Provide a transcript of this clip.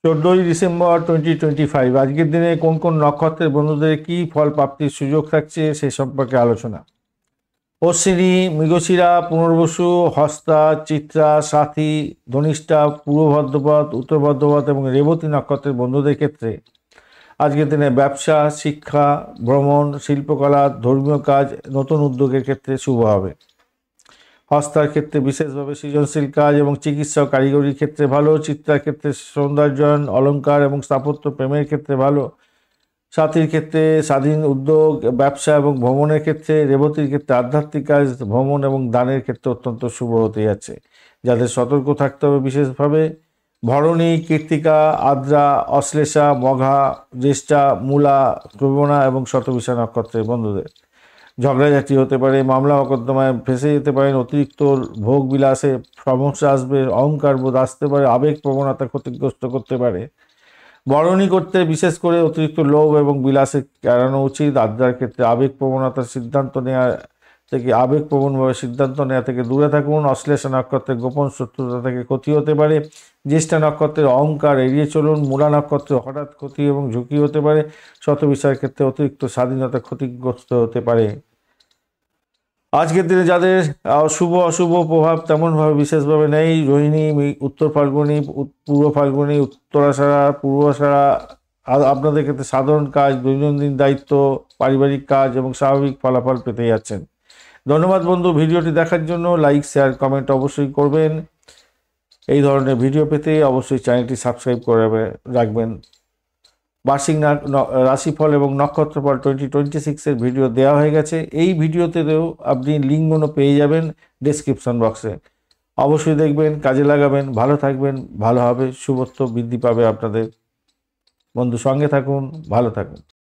14 December 2025 আজকের দিনে কোন কোন নক্ষত্রের বন্ধুদের কি ফল প্রাপ্তির সুযোগ থাকছে সে সম্পর্কে আলোচনা। অশ্বিনী, মৃগশিরা, পুনর্বসু, হস্তা, চিত্রা, সাথী, ধনিষ্ঠা, পূর্ব ভদ্রপদ, উত্তর ভদ্রপদ এবং রেবতী নক্ষত্রের বন্ধুদের ক্ষেত্রে আজকের দিনে ব্যবসা, শিক্ষা, ভ্রমণ, শিল্পকলা, ধর্মীয় কাজ, নতুন উদ্যোগের ক্ষেত্রে শুভ হবে। হস্তার ক্ষেত্রে বিশেষভাবে সৃজনশীল কাজ এবং চিকিৎসা ও কারিগরির ক্ষেত্রে ভালো। চিত্রার ক্ষেত্রে সৌন্দর্যায়ন, অলঙ্কার এবং স্থাপত্য, প্রেমের ক্ষেত্রে ভালো। সাথীর ক্ষেত্রে স্বাধীন উদ্যোগ, ব্যবসা এবং ভ্রমণের ক্ষেত্রে। রেবতীর ক্ষেত্রে আধ্যাত্মিক কাজ, ভ্রমণ এবং দানের ক্ষেত্রে অত্যন্ত শুভ হতে যাচ্ছে, যাদের সতর্ক থাকতে হবে বিশেষভাবে। ভরণী, কৃত্তিকা, আদ্রা, অশ্লেষা, মঘা, জ্যেষ্ঠা, মূলা, শ্রবণা এবং শতবিশা নক্ষত্রের বন্ধুদের ঝগড়াঝাটি হতে পারে, মামলা মকদ্দমায় ফেঁসে যেতে পারেন, অতিরিক্ত ভোগ বিলাসে সমস্যা আসবে, অহংকার বোধ আসতে পারে, আবেগ প্রবণতা ক্ষতিগ্রস্ত করতে পারে। বরণী করতে বিশেষ করে অতিরিক্ত লোভ এবং বিলাসে এড়ানো উচিত। আদ্রার ক্ষেত্রে আবেগপ্রবণভাবে সিদ্ধান্ত নেওয়া থেকে দূরে থাকুন। অশ্লেষা নক্ষত্রের গোপন শত্রুতা থেকে ক্ষতি হতে পারে। জ্যেষ্ঠা নক্ষত্রের অহংকার এড়িয়ে চলুন। মূলা নক্ষত্রে হঠাৎ ক্ষতি এবং ঝুঁকি হতে পারে। শতবিশার ক্ষেত্রে অতিরিক্ত স্বাধীনতা ক্ষতিগ্রস্ত হতে পারে। আজকের দিনে যাদের শুভ অশুভ প্রভাব তেমনভাবে বিশেষভাবে নেই। রোহিণী, উত্তর ফাল্গুনী, পূর্ব ফাল্গুনী, উত্তরাষাঢ়া, পূর্বাষাঢ়া আপনাদের ক্ষেত্রে সাধারণ কাজ, দৈনন্দিন দায়িত্ব, পারিবারিক কাজ এবং স্বাভাবিক ফলাফল পেতে যাচ্ছেন। ধন্যবাদ বন্ধু, ভিডিওটি দেখার জন্য। লাইক, শেয়ার, কমেন্ট অবশ্যই করবেন। এই ধরনের ভিডিও পেতে অবশ্যই চ্যানেলটি সাবস্ক্রাইব করে রাখবেন। বার্ষিক রাশিফল এবং নক্ষত্রফল 2026-এর ভিডিও দেওয়া হয়ে গেছে। এই ভিডিওতেও আপনি লিঙ্কগুলো পেয়ে যাবেন ডেসক্রিপশন বক্সে। অবশ্যই দেখবেন, কাজে লাগাবেন, ভালো থাকবেন, ভালো হবে, শুভত্ব বৃদ্ধি পাবে আপনাদের। বন্ধু সঙ্গে থাকুন, ভালো থাকুন।